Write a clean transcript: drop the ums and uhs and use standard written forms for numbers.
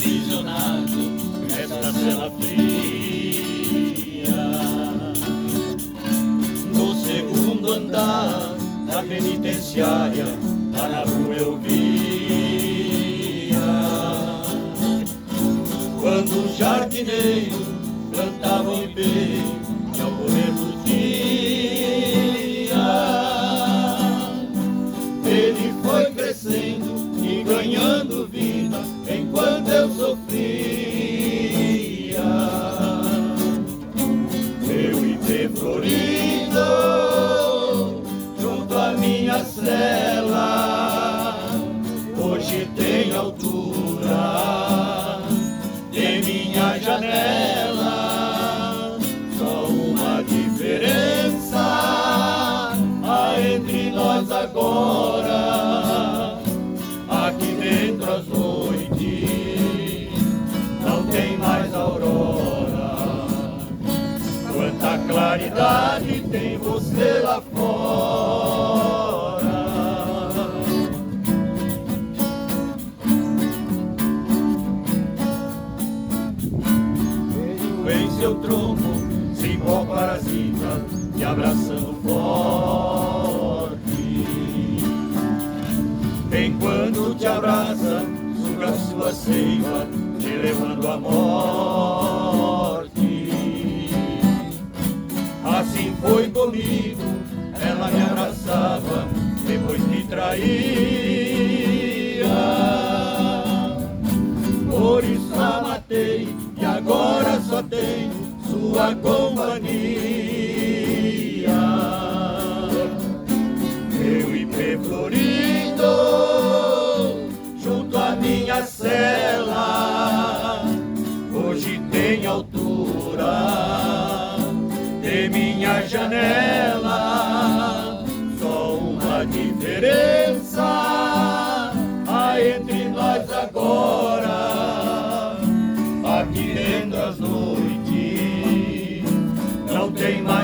aprisionado nesta cela fria. No segundo andar da penitenciária, lá na rua eu via quando o jardineiro plantava o empenho e ao correr do dia ele foi crescendo e ganhando vida enquanto eu sofria. Meu ipê florido junto à minha cela hoje tem altura de minha janela. Só uma diferença há entre nós agora. Aqui dentro as noites não tem mais aurora. Quanta claridade tem você lá fora. Vejo em seu tronco cipó parasita te abraçando forte. Enquanto te abraça, suga sua seiva, te levando à morte. Assim foi comigo, ela me abraçava, depois me traía. Por isso a matei e agora só tenho sua companhia. Meu ipê florido junto à minha cela hoje tem altura de minha janela. Só uma diferença há entre nós agora. Aqui dentro as noites não tem mais